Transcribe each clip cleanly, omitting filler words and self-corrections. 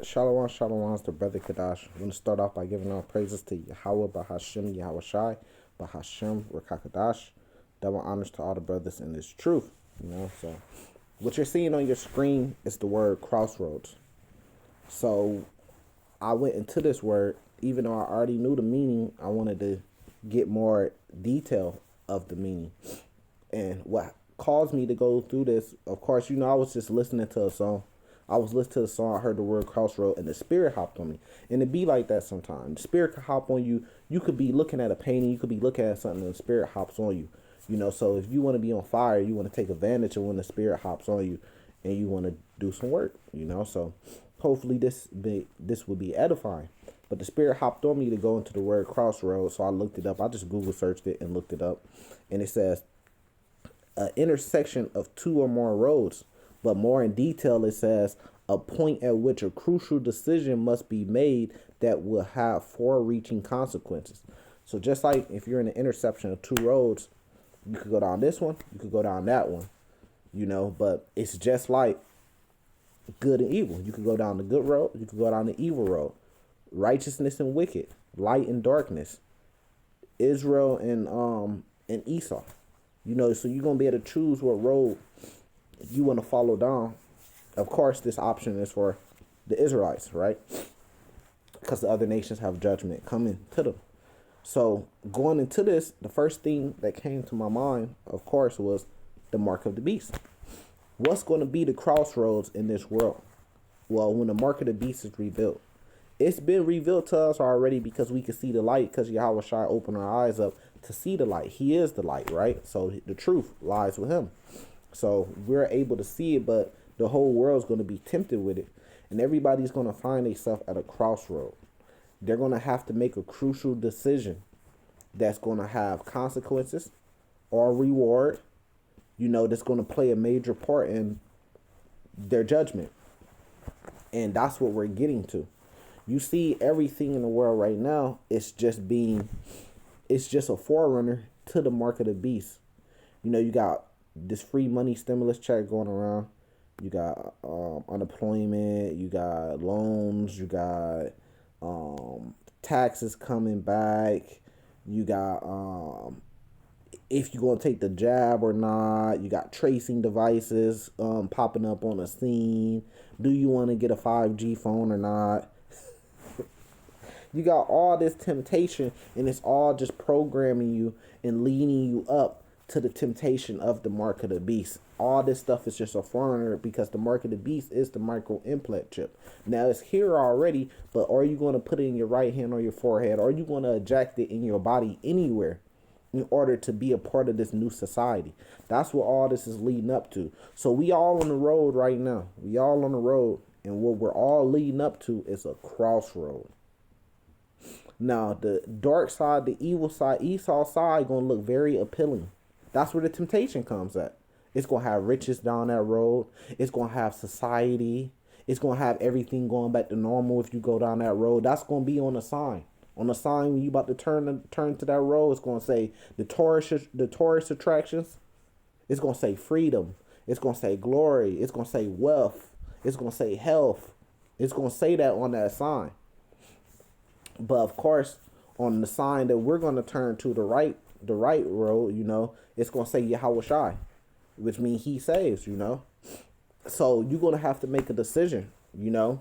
Shalom, shalom, it's the brother Kadash. I want to start off by giving all praises to Yahweh, Bahashem, Yahweh Shai, Bahashem, Rakakadash. Double honors to all the brothers in this truth. So what you're seeing on your screen is the word crossroads. So I went into this word, even though I already knew the meaning, I wanted to get more detail of the meaning. And what caused me to go through this, of course, I was just listening to a song. I was listening to the song, I heard the word crossroad, and the spirit hopped on me. And it be like that sometimes. The spirit could hop on you. You could be looking at a painting, you could be looking at something, and the spirit hops on you. So if you want to be on fire, you want to take advantage of when the spirit hops on you, and you want to do some work. So hopefully this will be edifying. But the spirit hopped on me to go into the word crossroads, so I looked it up. I just Google searched it and looked it up, and it says an intersection of two or more roads. But more in detail, it says a point at which a crucial decision must be made that will have far-reaching consequences. So just like if you're in the intersection of two roads, you could go down this one, you could go down that one, but it's just like good and evil. You could go down the good road, you could go down the evil road. Righteousness and wicked, light and darkness, Israel and Esau. So you're gonna be able to choose what road you want to follow down. Of course, this option is for the Israelites, right? Because the other nations have judgment coming to them. So going into this, the first thing that came to my mind, of course, was the mark of the beast. What's going to be the crossroads in this world? Well, when the mark of the beast is revealed, it's been revealed to us already because we can see the light, because Yahweh Shai opened our eyes up to see the light. He is the light, right? So the truth lies with him. So we're able to see it, but the whole world's going to be tempted with it. And everybody's going to find themselves at a crossroad. They're going to have to make a crucial decision that's going to have consequences or reward, that's going to play a major part in their judgment. And that's what we're getting to. You see everything in the world right now, it's just a forerunner to the mark of the beast. You got this free money stimulus check going around. You got unemployment. You got loans. You got taxes coming back. You got if you're gonna take the jab or not. You got tracing devices popping up on the scene. Do you want to get a 5G phone or not? You got all this temptation, and it's all just programming you and leading you up to the temptation of the mark of the beast. All this stuff is just a foreigner because the mark of the beast is the micro implant chip. Now it's here already, but are you going to put it in your right hand or your forehead? Or are you going to eject it in your body anywhere in order to be a part of this new society? That's what all this is leading up to. So we all on the road right now. We all on the road, and what we're all leading up to is a crossroad. Now the dark side, the evil side, Esau side, gonna look very appealing. That's where the temptation comes at. It's going to have riches down that road. It's going to have society. It's going to have everything going back to normal if you go down that road. That's going to be on the sign. On the sign when you about to turn to that road, it's going to say the tourist attractions. It's going to say freedom. It's going to say glory. It's going to say wealth. It's going to say health. It's going to say that on that sign. But of course, on the sign that we're going to turn to the right road, it's going to say Yahweh Shai, which means he saves, So you're going to have to make a decision, when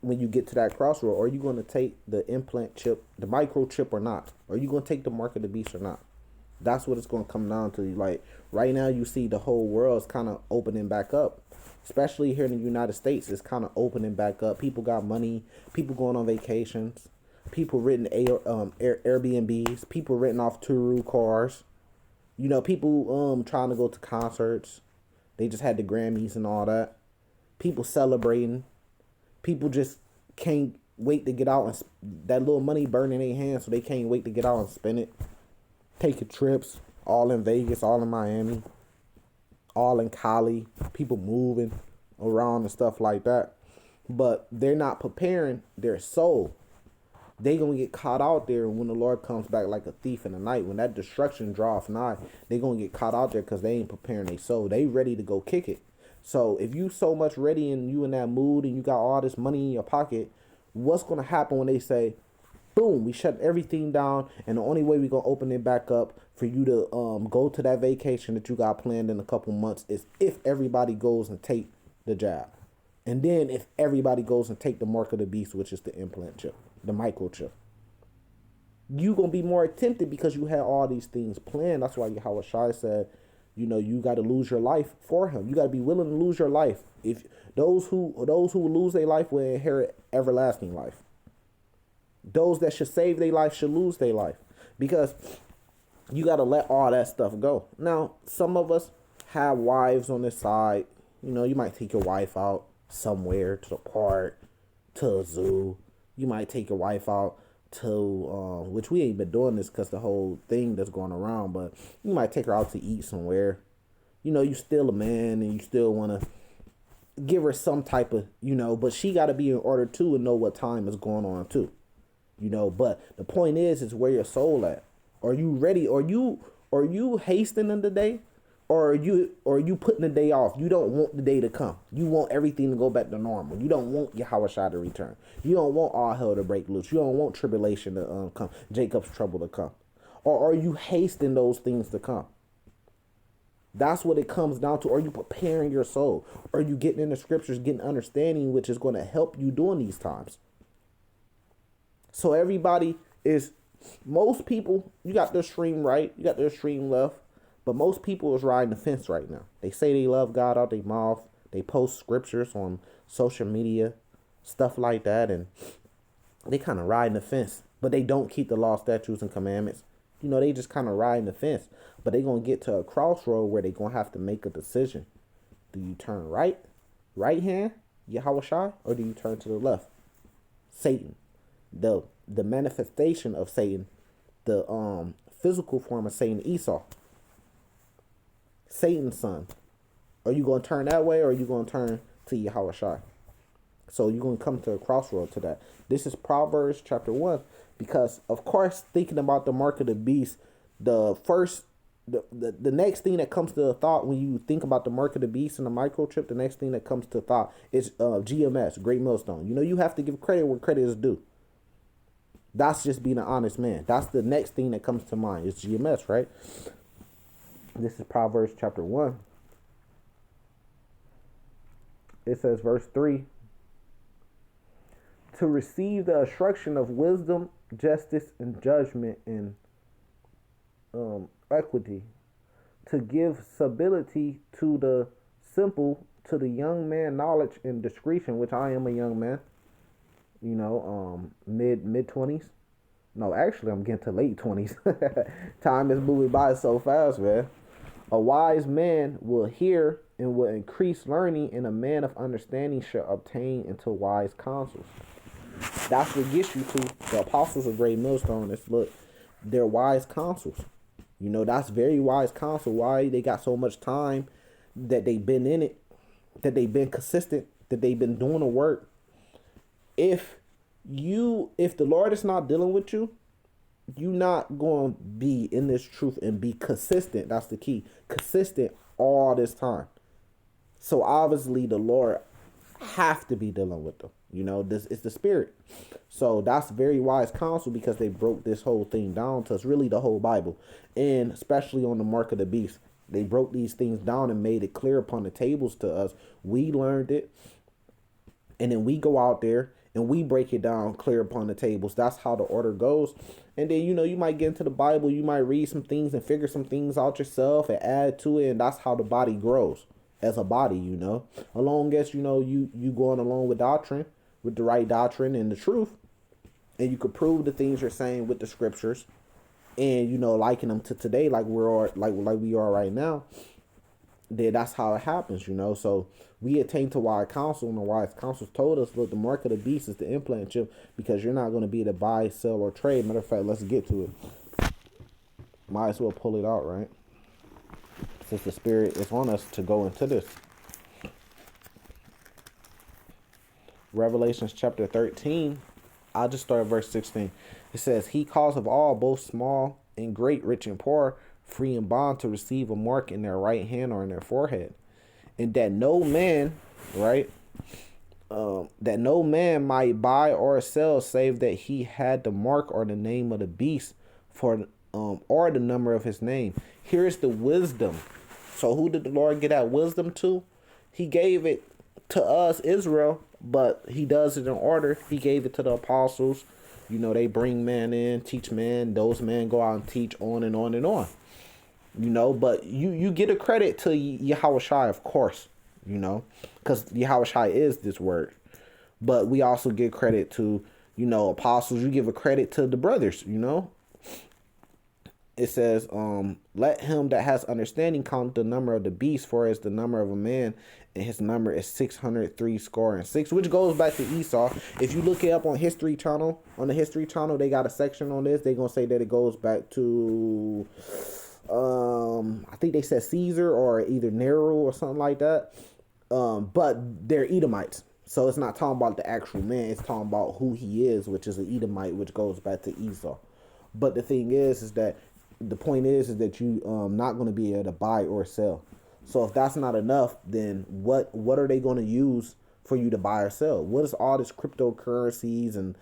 you get to that crossroad. Are you going to take the implant chip, the microchip or not? Are you going to take the mark of the beast or not? That's what it's going to come down to. Like right now, you see the whole world is kind of opening back up. Especially here in the United States, it's kind of opening back up. People got money. People going on vacations. People renting Airbnbs. People renting off Turu cars. People trying to go to concerts. They just had the Grammys and all that. People celebrating. People just can't wait to get out and that little money burning in their hands, so they can't wait to get out and spend it. Taking trips, all in Vegas, all in Miami, all in Cali. People moving around and stuff like that. But they're not preparing their soul. They gonna get caught out there when the Lord comes back like a thief in the night. When that destruction draws nigh, they gonna get caught out there because they ain't preparing their soul. They ready to go kick it. So if you so much ready and you in that mood and you got all this money in your pocket, what's gonna happen when they say, boom, we shut everything down, and the only way we gonna open it back up for you to go to that vacation that you got planned in a couple months is if everybody goes and take the jab, and then if everybody goes and take the mark of the beast, which is the implant chip, the microchip. You gonna be more tempted because you had all these things planned. That's why Yahweh Shai said, you got to lose your life for him. You got to be willing to lose your life. If those who lose their life will inherit everlasting life. Those that should save their life should lose their life, because you got to let all that stuff go. Now, some of us have wives on this side. You might take your wife out somewhere, to the park, to a zoo. You might take your wife out to, which we ain't been doing this because the whole thing that's going around, but you might take her out to eat somewhere. You still a man and you still want to give her some type of, but she got to be in order too and know what time is going on too. But the point is where your soul at. Are you ready? Are you hastening the day? Or are you putting the day off? You don't want the day to come. You want everything to go back to normal. You don't want Yahweh Shai to return. You don't want all hell to break loose. You don't want tribulation to come, Jacob's trouble to come. Or are you hasting those things to come? That's what it comes down to. Are you preparing your soul? Are you getting in the scriptures, getting understanding, which is going to help you during these times? So most people, you got their stream right, you got their stream left. But most people is riding the fence right now. They say they love God out their mouth. They post scriptures on social media, stuff like that, and they kind of riding the fence. But they don't keep the law, statutes, and commandments. They just kind of riding the fence. But they going to get to a crossroad where they going to have to make a decision. Do you turn right hand, Yahweh Shai, or do you turn to the left, Satan? The manifestation of Satan, the physical form of Satan, Esau. Satan's son. Are you going to turn that way, or are you going to turn to Yahweh Shai? So you're going to come to a crossroad to that. This is Proverbs chapter 1, because, of course, thinking about the mark of the beast, the next thing that comes to the thought when you think about the mark of the beast and the microchip, the next thing that comes to thought is GMS, Great Millstone. You have to give credit where credit is due. That's just being an honest man. That's the next thing that comes to mind. It's GMS, right? This is Proverbs chapter 1. It says, verse 3, to receive the instruction of wisdom, justice, and judgment, and equity, to give stability to the simple, to the young man knowledge and discretion, which I am a young man, mid 20s. No, actually, I'm getting to late 20s. Time is moving by so fast, man. A wise man will hear and will increase learning, and a man of understanding shall obtain into wise counsels. That's what gets you to the apostles of Great Millstone. They're wise counsels. That's very wise counsel. Why they got so much time, that they've been in it, that they've been consistent, that they've been doing the work. If the Lord is not dealing with you, you're not going to be in this truth and be consistent. That's the key. Consistent all this time. So obviously the Lord have to be dealing with them. This is the spirit. So that's very wise counsel, because they broke this whole thing down to us, really the whole Bible, and especially on the mark of the beast. They broke these things down and made it clear upon the tables to us. We learned it, and then we go out there and we break it down clear upon the tables. That's how the order goes. And then, you might get into the Bible, you might read some things and figure some things out yourself and add to it. And that's how the body grows as a body, As long as, you going along with doctrine, with the right doctrine and the truth, and you could prove the things you're saying with the scriptures, and, liking them to today, like we are right now, then that's how it happens, So we attain to wise counsel, and the wise counsel told us, look, the mark of the beast is the implant chip, because you're not going to be able to buy, sell, or trade. Matter of fact, let's get to it. Might as well pull it out, right? Since the spirit is on us to go into this. Revelations chapter 13. I'll just start at verse 16. It says, he causeth all, both small and great, rich and poor, free and bond, to receive a mark in their right hand or in their forehead, and that no man, right? That no man might buy or sell save that he had the mark or the name of the beast for or the number of his name. Here's the wisdom. So who did the Lord get that wisdom to? He gave it to us, Israel, but he does it in order. He gave it to the apostles. You know, they bring man in, teach man. Those men go out and teach on and on and on. You know, but you get a credit to Yahushua, of course, you know, because Yahushua is this word. But we also give credit to, you know, apostles. You give a credit to the brothers, you know. It says, let him that has understanding count the number of the beast, for it's the number of a man, and his number is 603 score and 6, which goes back to Esau. If you look it up on History Channel, they got a section on this. They're going to say that it goes back to, I think they said Caesar or either Nero or something like that. But they're Edomites. So it's not talking about the actual man. It's talking about who he is, which is an Edomite, which goes back to Esau. But the thing is that the point is that you not going to be able to buy or sell. So if that's not enough, then what are they going to use for you to buy or sell? What is all this cryptocurrencies and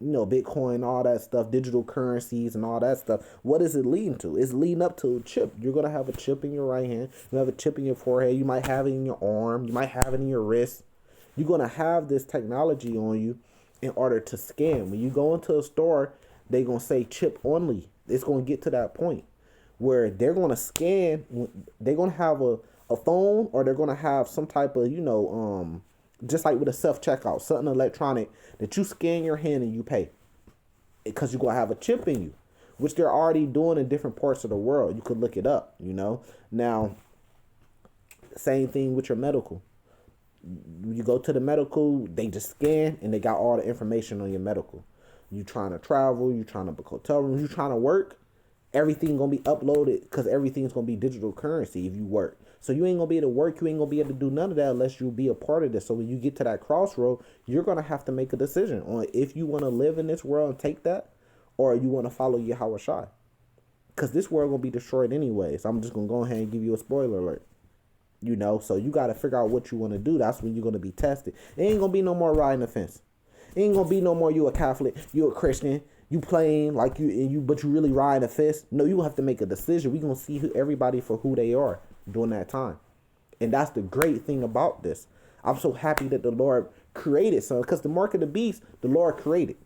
you know, Bitcoin, all that stuff, digital currencies and all that stuff? What is it leading to? It's leading up to a chip. You're going to have a chip in your right hand. You have a chip in your forehead. You might have it in your arm. You might have it in your wrist. You're going to have this technology on you in order to scan. When you go into a store, they're going to say chip only. It's going to get to that point where they're going to scan. They're going to have a phone, or they're going to have some type of, you know, just like with a self-checkout, something electronic that you scan your hand and you pay, because you're going to have a chip in you, which they're already doing in different parts of the world. You could look it up, you know. Now, same thing with your medical. You go to the medical, they just scan and they got all the information on your medical. You trying to travel, you trying to book hotel rooms, you trying to work, everything going to be uploaded, because everything's going to be digital currency if you work. So you ain't going to be able to work, you ain't going to be able to do none of that unless you be a part of this. So when you get to that crossroad, you're going to have to make a decision on if you want to live in this world and take that, or you want to follow Yahushua. Because this world going to be destroyed anyways. I'm just going to go ahead and give you a spoiler alert. You know, so you got to figure out what you want to do. That's when you're going to be tested. It ain't going to be no more riding the fence. It ain't gonna be no more you a Catholic, you a Christian, you playing like you but you really riding a fist. No, you have to make a decision. We gonna see everybody for who they are during that time. And that's the great thing about this. I'm so happy that the Lord created something, because the mark of the beast, the Lord created.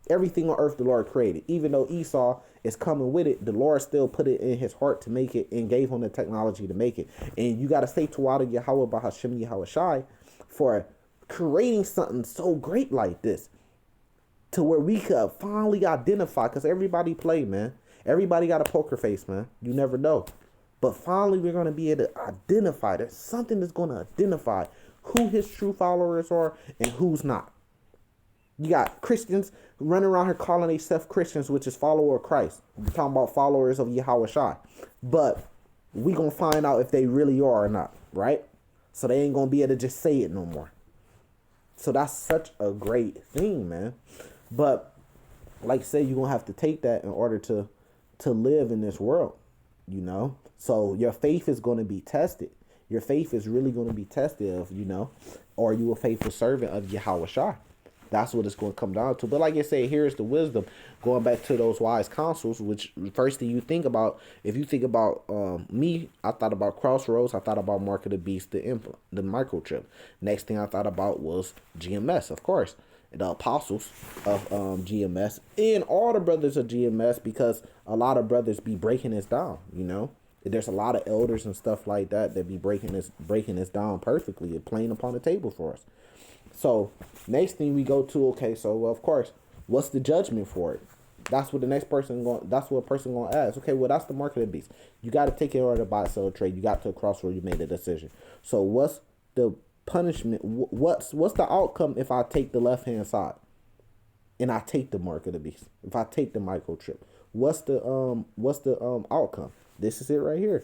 Everything on earth the Lord created. Even though Esau is coming with it, the Lord still put it in his heart to make it and gave him the technology to make it. And you gotta say Tawada Yahweh Bahashim Yahushai for creating something so great like this, to where we could finally identify, because everybody play, man. Everybody got a poker face, man. You never know. But finally we're going to be able to identify. There's something that's going to identify who his true followers are and who's not. You got Christians running around here calling themselves Christians, which is follower of Christ. We're talking about followers of Yahushua. But we going to find out if they really are or not, right? So they ain't going to be able to just say it no more. So that's such a great thing, man. But like I said, you're going to have to take that in order to live in this world, you know. So your faith is going to be tested. Your faith is really going to be tested of, you know, are you a faithful servant of Yahushua? That's what it's going to come down to. But like I say, here's the wisdom. Going back to those wise counsels, which first thing you think about, if you think about me, I thought about Crossroads. I thought about Mark of the Beast, the microchip. Next thing I thought about was GMS, of course. The apostles of GMS and all the brothers of GMS, because a lot of brothers be breaking this down, you know. There's a lot of elders and stuff like that be breaking this down perfectly and playing upon the table for us. So next thing we go to, okay, so well, of course, what's the judgment for it? That's what a person gonna ask. Okay, well, that's the mark of the beast. You got to take it in order to buy, sell, or trade. You got to a crossroad. You made a decision. So what's the punishment? What's the outcome if I take the left hand side and I take the mark of the beast? If I take the microchip, what's the outcome? This is it right here.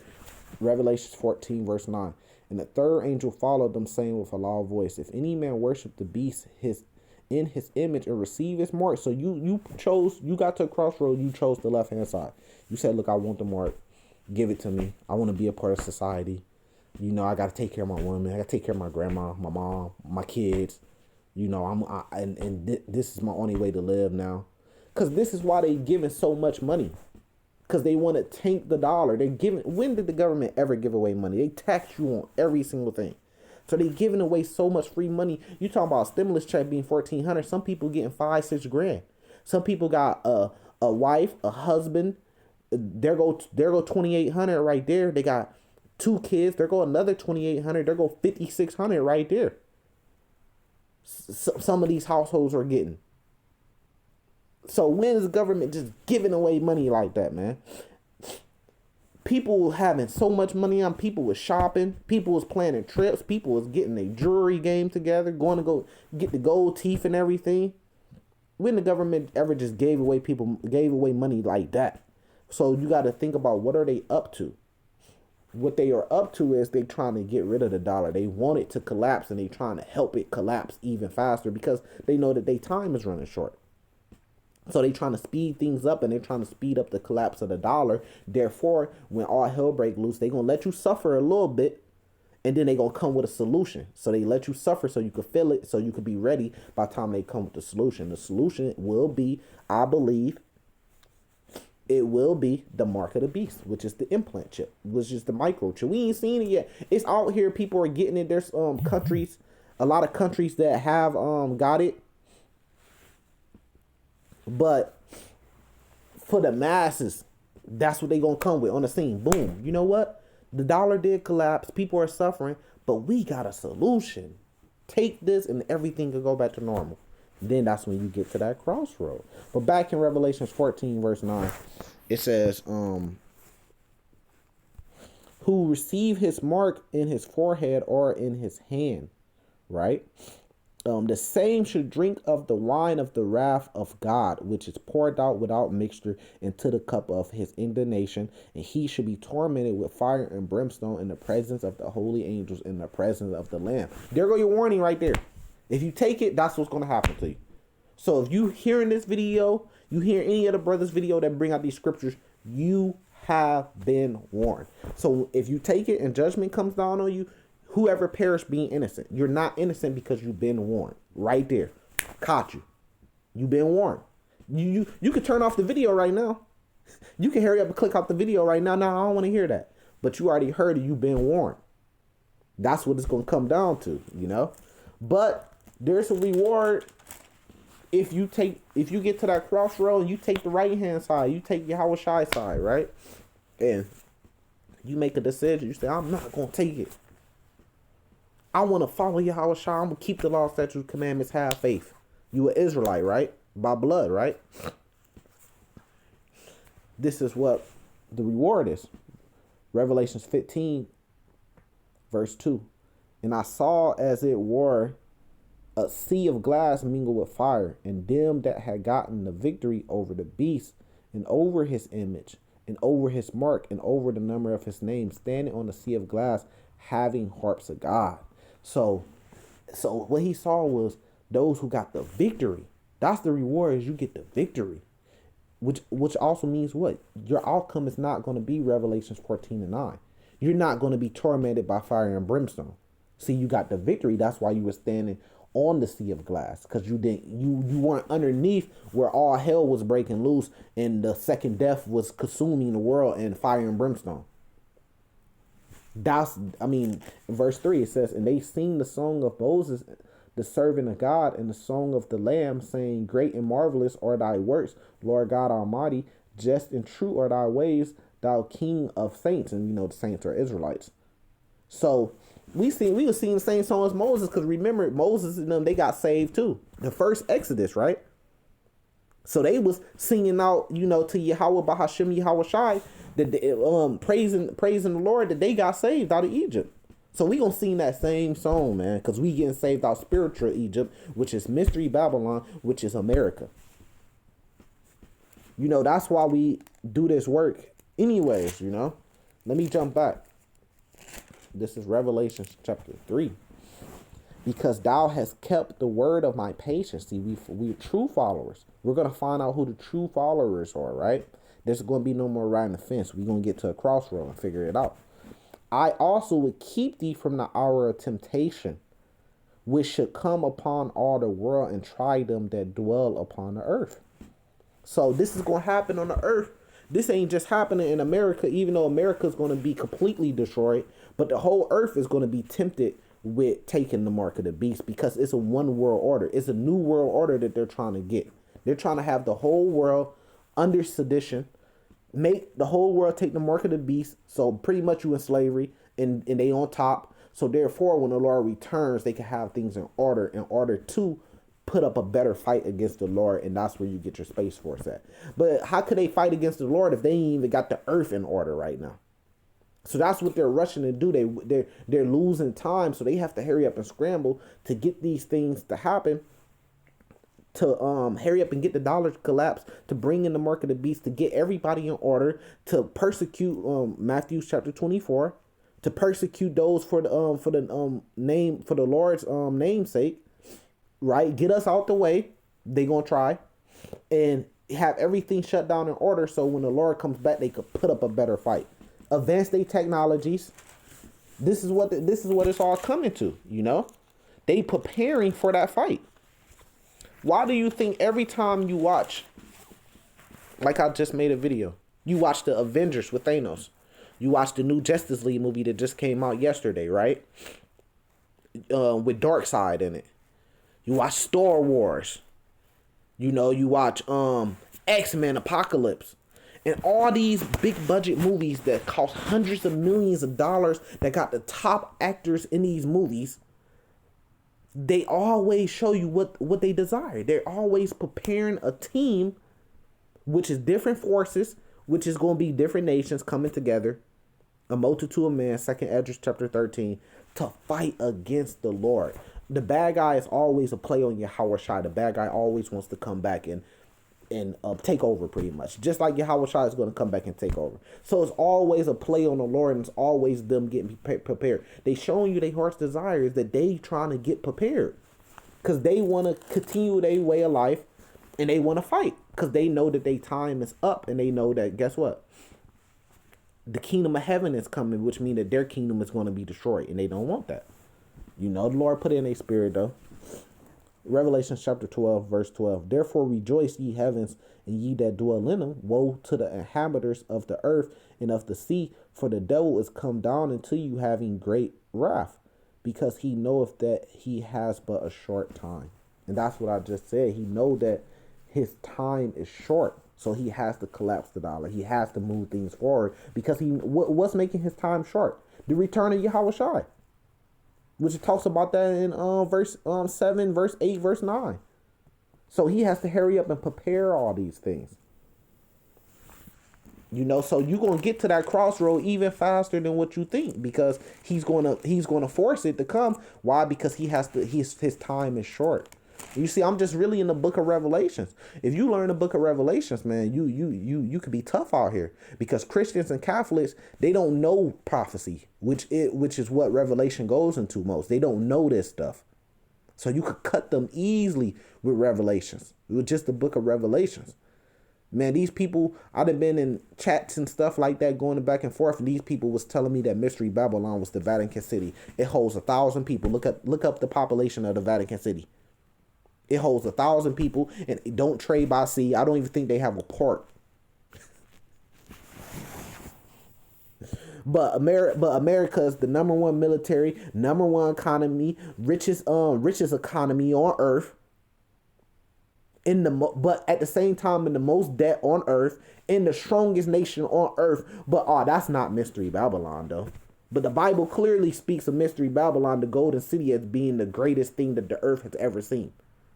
Revelation 14 verse 9. And the third angel followed them, saying with a loud voice, if any man worship the beast in his image and receive his mark. So you got to a crossroad, you chose the left hand side. You said, look, I want the mark. Give it to me. I want to be a part of society. You know, I got to take care of my woman. I got to take care of my grandma, my mom, my kids. You know, this is my only way to live now. Because this is why they giving so much money. Because they want to tank the dollar. They're giving. When did the government ever give away money? They tax you on every single thing. So they giving away so much free money. You talking about a stimulus check being $1,400. Some people getting $5-6 grand. Some people got a wife, a husband. There go $2,800 right there. They got 2 kids. There go another $2,800. There go $5,600 right there. Some of these households are getting. So when is the government just giving away money like that, man? People having so much money on. People was shopping. People was planning trips. People was getting their jewelry game together, going to go get the gold teeth and everything. When the government ever just gave away money like that? So you got to think about, what are they up to? What they are up to is they trying to get rid of the dollar. They want it to collapse, and they trying to help it collapse even faster because they know that their time is running short. So they trying to speed things up, and they're trying to speed up the collapse of the dollar. Therefore, when all hell break loose, they going to let you suffer a little bit, and then they going to come with a solution. So they let you suffer so you could feel it, so you could be ready by the time they come with the solution. The solution will be, I believe, it will be the mark of the beast, which is the implant chip, which is the microchip. We ain't seen it yet. It's out here. People are getting it. There's countries, a lot of countries that have got it. But for the masses, that's what they gonna come with on the scene. Boom. You know what? The dollar did collapse. People are suffering, but we got a solution. Take this and everything can go back to normal. Then that's when you get to that crossroad. But back in Revelation 14, verse 9, it says, who receive his mark in his forehead or in his hand, right? The same should drink of the wine of the wrath of God, which is poured out without mixture into the cup of his indignation, and he should be tormented with fire and brimstone in the presence of the holy angels, in the presence of the Lamb. There go your warning right there. If you take it, that's what's going to happen to you. So if you hearing this video, you hear any other brother's video that bring out these scriptures, you have been warned. So if you take it and judgment comes down on you, whoever perished being innocent. You're not innocent because you've been warned. Right there. Caught you. You've been warned. You could turn off the video right now. You can hurry up and click off the video right now. No, I don't want to hear that. But you already heard it. You've been warned. That's what it's going to come down to, you know. But there's a reward if you get to that crossroad and you take the right hand side, you take your Yahweh side, right? And you make a decision. You say, I'm not going to take it. I want to follow Yahweh. I'm going to keep the law, statutes, commandments, have faith. You an Israelite, right? By blood, right? This is what the reward is. Revelations 15, verse 2. And I saw as it were a sea of glass mingled with fire, and them that had gotten the victory over the beast, and over his image, and over his mark, and over the number of his name, standing on the sea of glass, having harps of God. So what he saw was those who got the victory. That's the reward, is you get the victory. Which also means what? Your outcome is not going to be Revelations 14 and 9. You're not going to be tormented by fire and brimstone. See, you got the victory. That's why you were standing on the sea of glass, because you weren't underneath where all hell was breaking loose and the second death was consuming the world in fire and brimstone. In verse 3 it says, and they sing the song of Moses, the servant of God, and the song of the Lamb, saying, great and marvelous are thy works, Lord God Almighty, just and true are thy ways, thou King of saints. And the saints are Israelites. So we were singing the same song as Moses, because remember, Moses and them, they got saved too. The first Exodus, right? So they was singing out, to Yahweh Bahashim Yahweh Shai, that praising the Lord that they got saved out of Egypt. So we gonna sing that same song, man, because we getting saved out spiritual Egypt, which is mystery Babylon, which is America. That's why we do this work anyways, Let me jump back. This is Revelation chapter 3. Because thou hast kept the word of my patience. See, we're true followers. We're going to find out who the true followers are, right? There's going to be no more riding the fence. We're going to get to a crossroad and figure it out. I also would keep thee from the hour of temptation, which should come upon all the world and try them that dwell upon the earth. So this is going to happen on the earth. This ain't just happening in America, even though America is going to be completely destroyed, but the whole earth is going to be tempted with taking the mark of the beast, because it's a one world order. It's a new world order that they're trying to get. They're trying to have the whole world under sedition, make the whole world take the mark of the beast. So pretty much you in slavery, and they on top. So therefore, when the Lord returns, they can have things in order to put up a better fight against the Lord, and that's where you get your Space Force at. But how could they fight against the Lord if they ain't even got the earth in order right now? So that's what they're rushing to do. They're losing time, so they have to hurry up and scramble to get these things to happen. To hurry up and get the dollar to collapse, to bring in the mark of the beast, to get everybody in order, to persecute Matthew chapter 24, to persecute those for the Lord's namesake. Right, get us out the way. They gonna try and have everything shut down in order, so when the Lord comes back, they could put up a better fight. Advance their technologies. This is what it's all coming to. You know, they preparing for that fight. Why do you think every time you watch, like I just made a video, you watch the Avengers with Thanos, you watch the new Justice League movie that just came out yesterday, right? With Darkseid in it. You watch Star Wars. You know, you watch X-Men Apocalypse. And all these big budget movies that cost hundreds of millions of dollars, that got the top actors in these movies, they always show you what they desire. They're always preparing a team, which is different forces, which is going to be different nations coming together, a multitude of men, 2nd Ezra chapter 13, to fight against the Lord. The bad guy is always a play on Yahweh Shai. The bad guy always wants to come back and take over, pretty much. Just like Yahweh Shai is going to come back and take over. So it's always a play on the Lord, and it's always them getting prepared. They showing you their heart's desires, that they trying to get prepared. Because they want to continue their way of life, and they want to fight. Because they know that their time is up, and they know that, guess what? The kingdom of heaven is coming, which means that their kingdom is going to be destroyed, and they don't want that. You know, the Lord put it in a spirit, though. Revelation chapter 12, verse 12. Therefore rejoice, ye heavens, and ye that dwell in them. Woe to the inhabitants of the earth and of the sea, for the devil is come down into you, having great wrath, because he knoweth that he has but a short time. And that's what I just said. He know that his time is short, so he has to collapse the dollar. He has to move things forward, because what's making his time short? The return of Yahweh Shai, which it talks about that in verse 7, verse 8, verse 9. So he has to hurry up and prepare all these things. You know, so you're gonna get to that crossroad even faster than what you think, because he's gonna force it to come. Why? Because he has to. His time is short. You see, I'm just really in the book of Revelations. If you learn the book of Revelations, man, you could be tough out here, because Christians and Catholics, they don't know prophecy, which is what Revelation goes into most. They don't know this stuff. So you could cut them easily with Revelations, with just the book of Revelations. Man, these people, I'd have been in chats and stuff like that going back and forth, and these people was telling me that Mystery Babylon was the Vatican City. It holds 1,000 people. Look up the population of the Vatican City. It holds 1,000 people, and don't trade by sea. I don't even think they have a port. But America is the number one military, number one economy, richest economy on earth. But at the same time, in the most debt on earth, in the strongest nation on earth. But that's not Mystery Babylon, though. But the Bible clearly speaks of Mystery Babylon, the golden city, as being the greatest thing that the earth has ever seen.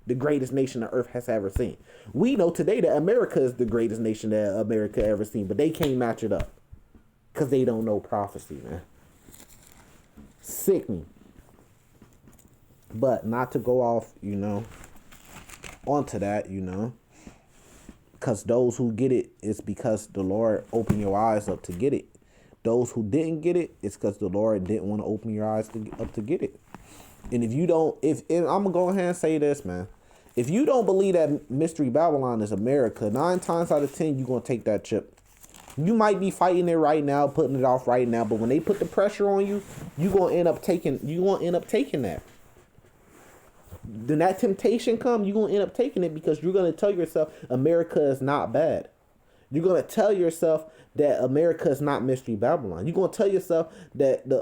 The greatest nation the earth has ever seen. We know today that America is the greatest nation that America ever seen, but they can't match it up, because they don't know prophecy, man. Sickening. But not to go off, onto that, because those who get it, it's because the Lord opened your eyes up to get it. Those who didn't get it, it's because the Lord didn't want to open your eyes up to get it. And if you don't, and I'm going to go ahead and say this, man. If you don't believe that Mystery Babylon is America, 9 times out of 10, you're going to take that chip. You might be fighting it right now, putting it off right now, but when they put the pressure on you, you gonna end up taking that. Then that temptation come, you're gonna end up taking it because you're gonna tell yourself America is not bad. You're gonna tell yourself that America is not Mystery Babylon. You're gonna tell yourself that the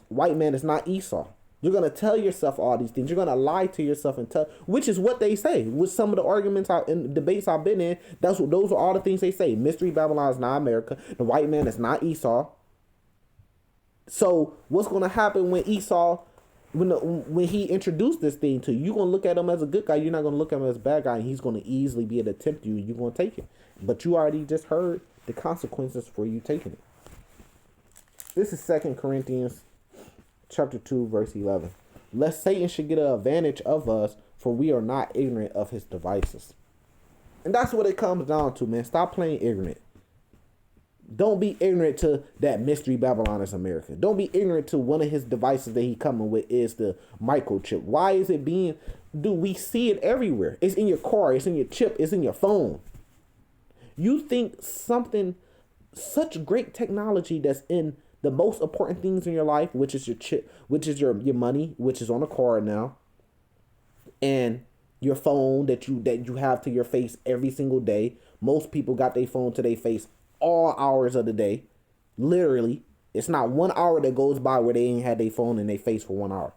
white man is not Esau. You're gonna tell yourself all these things. You're gonna lie to yourself and tell, which is what they say. With some of the arguments and debates I've been in, those are all the things they say. Mystery Babylon is not America. The white man is not Esau. So what's gonna happen when Esau, when he introduced this thing to you, you're gonna look at him as a good guy. You're not gonna look at him as a bad guy. And he's gonna easily be able to tempt you. And you're gonna take it, but you already just heard the consequences for you taking it. This is 2 Corinthians chapter 2, verse 11. Lest Satan should get an advantage of us, for we are not ignorant of his devices. And that's what it comes down to, man. Stop playing ignorant. Don't be ignorant to that Mystery Babylon is America. Don't be ignorant to one of his devices that he coming with is the microchip. Why is it being... Dude, we see it everywhere. It's in your car. It's in your chip. It's in your phone. You think something... Such great technology that's in the most important things in your life, which is your chip, which is your money, which is on a card now, and your phone that you have to your face every single day. Most people got their phone to their face all hours of the day. Literally, it's not 1 hour that goes by where they ain't had their phone in their face for 1 hour.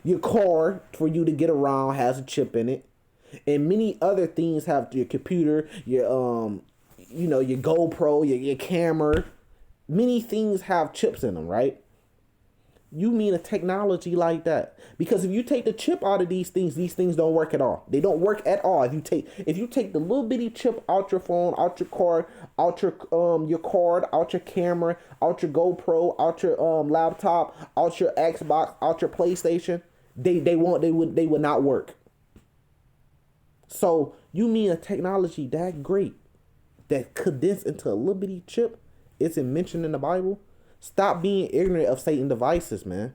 Your car for you to get around has a chip in it, and many other things have your computer, your your GoPro, your camera. Many things have chips in them, right? You mean a technology like that? Because if you take the chip out of these things don't work at all. They don't work at all. If you take the little bitty chip out your phone, out your card, out your card, out your camera, out your GoPro, out your laptop, out your Xbox, out your PlayStation, they would not work. So you mean a technology that great, that condensed into a little bitty chip, isn't mentioned in the Bible? Stop being ignorant of Satan's devices, man.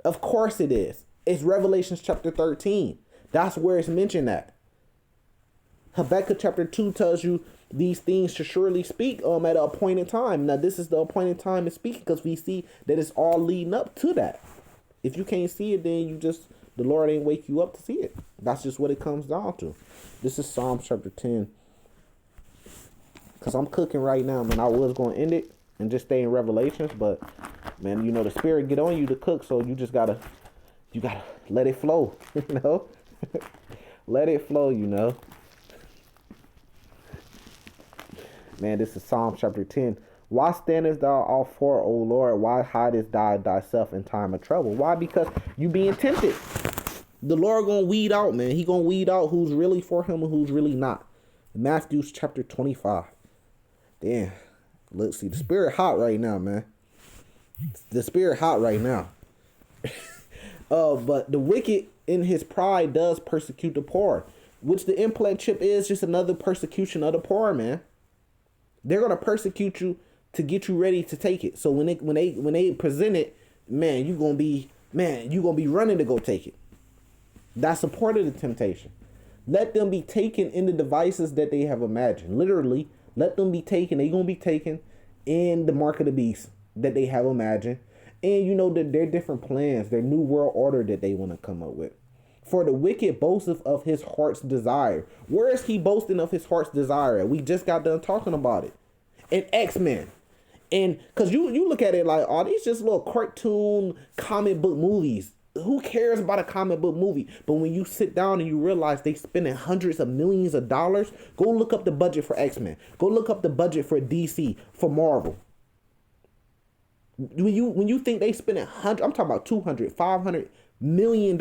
Of course it is. It's Revelation chapter 13. That's where it's mentioned at. Habakkuk chapter 2 tells you these things should surely speak at an appointed time. Now this is the appointed time to speak because we see that it's all leading up to that. If you can't see it, then the Lord ain't wake you up to see it. That's just what it comes down to. This is Psalm chapter 10. Because I'm cooking right now, man. I was going to end it and just stay in Revelations. But, man, the Spirit get on you to cook. So you just got to let it flow, Let it flow, Man, this is Psalm chapter 10. Why standest thou all for, O Lord? Why hidest thou thyself in time of trouble? Why? Because you being tempted. The Lord going to weed out, man. He going to weed out who's really for him and who's really not. Matthew chapter 25. Damn. Look, see, the Spirit hot right now, man. The Spirit hot right now. But the wicked in his pride does persecute the poor, which the implant chip is just another persecution of the poor, man. They're gonna persecute you to get you ready to take it. So when they present it, man, you're gonna be running to go take it. That's a part of the temptation. Let them be taken in the devices that they have imagined. Literally, let them be taken. They're going to be taken in the mark of the beast that they have imagined. And that their different plans, their new world order that they want to come up with. For the wicked boasteth of his heart's desire. Where is he boasting of his heart's desire? We just got done talking about it. In X-Men. And because you look at it like, oh, these just little cartoon comic book movies. Who cares about a comic book movie? But when you sit down and you realize they spending hundreds of millions of dollars, go look up the budget for X-Men. Go look up the budget for DC, for Marvel. When you think they spending I'm talking about $200-500 million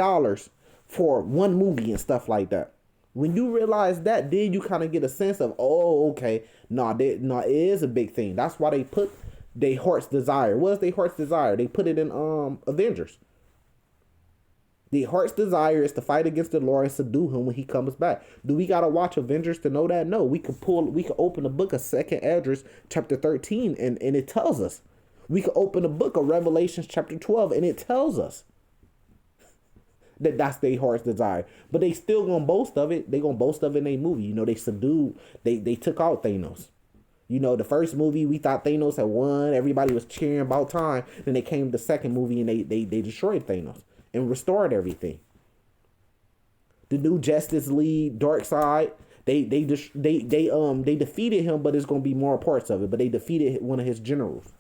for one movie and stuff like that. When you realize that, then you kind of get a sense of, oh, okay, it is a big thing. That's why they put their heart's desire. What's their heart's desire? They put it in Avengers. The heart's desire is to fight against the Lord and subdue him when he comes back. Do we got to watch Avengers to know that? No, we could open the book of 2 Esdras chapter 13 and it tells us. We could open the book of Revelation chapter 12 and it tells us. That's their heart's desire. But they still gonna boast of it. They gonna boast of it in a movie. You know, they subdued. They took out Thanos. You know, the first movie we thought Thanos had won. Everybody was cheering about time. Then they came to the second movie and they destroyed Thanos and restored everything. The new Justice League, Darkseid, they defeated him, but it's gonna be more parts of it. But they defeated one of his generals.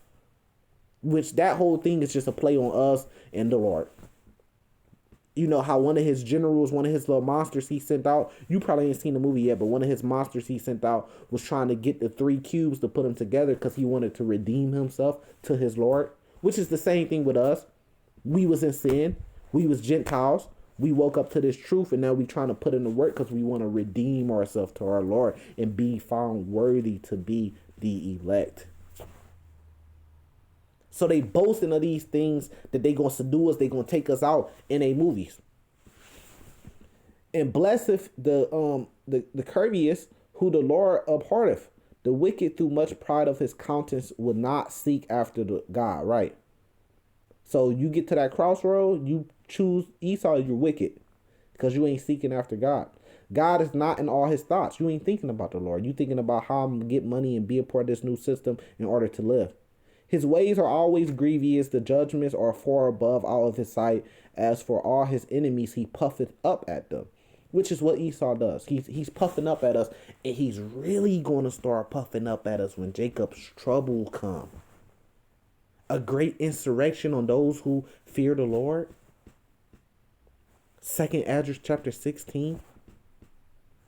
Which that whole thing is just a play on us and the Lord. You know how one of his generals, one of his little monsters he sent out, you probably ain't seen the movie yet, but one of his monsters he sent out was trying to get the three cubes to put them together because he wanted to redeem himself to his Lord, which is the same thing with us. We was in sin. We was Gentiles. We woke up to this truth, and now we trying to put in the work because we want to redeem ourselves to our Lord and be found worthy to be the elect. So they boasting of these things that they gonna subdue us, they gonna take us out in a movies. And blesseth the courteous who the Lord abhorreth. The wicked through much pride of his countenance will not seek after the God. Right. So you get to that crossroad, you choose Esau, you're wicked. Because you ain't seeking after God. God is not in all his thoughts. You ain't thinking about the Lord. You thinking about how I'm gonna get money and be a part of this new system in order to live. His ways are always grievous, the judgments are far above all of his sight. As for all his enemies, he puffeth up at them, which is what Esau does. He's puffing up at us, and he's really going to start puffing up at us when Jacob's trouble come. A great insurrection on those who fear the Lord. 2nd Esdras chapter 16.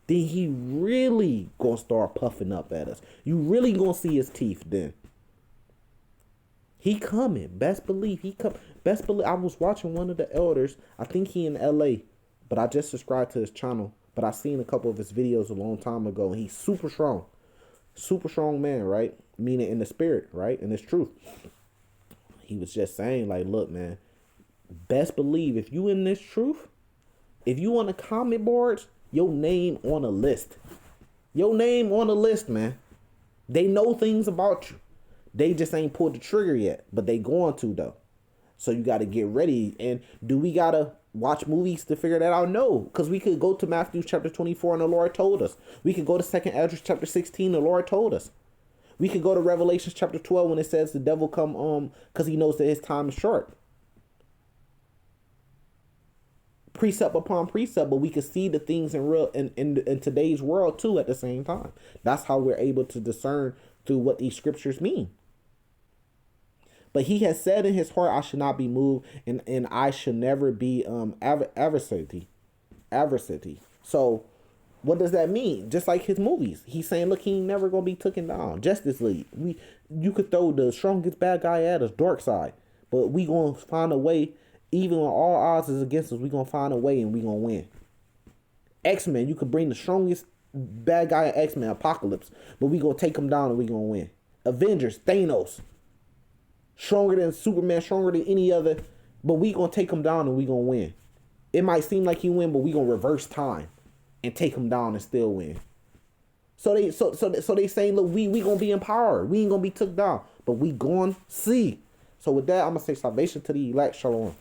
Then he really going to start puffing up at us. You really going to see his teeth then. He coming. Best believe he come. Best believe. I was watching one of the elders. I think he in LA, but I just subscribed to his channel. But I seen a couple of his videos a long time ago, and he's super strong man, right? Meaning in the spirit, right? In his truth. He was just saying, like, look, man, best believe if you in this truth, if you on the comment boards, your name on a list. Your name on a list, man. They know things about you. They just ain't pulled the trigger yet, but they going to though. So you got to get ready. And do we got to watch movies to figure that out? No, because we could go to Matthew chapter 24 and the Lord told us. We could go to 2nd Esdras chapter 16, the Lord told us. We could go to Revelation chapter 12 when it says the devil come because he knows that his time is short. Precept upon precept, but we could see the things in today's world too at the same time. That's how we're able to discern through what these scriptures mean. But he has said in his heart, I should not be moved, and I should never be adversity. So what does that mean? Just like his movies. He's saying, look, he ain't never gonna be taken down. Justice League. You could throw the strongest bad guy at us, Darkseid. But we gonna find a way, even when all odds is against us, we gonna find a way and we gonna win. X-Men, you could bring the strongest bad guy in X-Men, Apocalypse, but we gonna take him down and we gonna win. Avengers, Thanos. Stronger than Superman, stronger than any other, but we gonna take him down and we gonna win. It might seem like he win, but we gonna reverse time and take him down and still win. So they saying, look, we gonna be in power. We ain't gonna be took down, but we gonna see. So with that, I'm gonna say salvation to the elect. Shalom.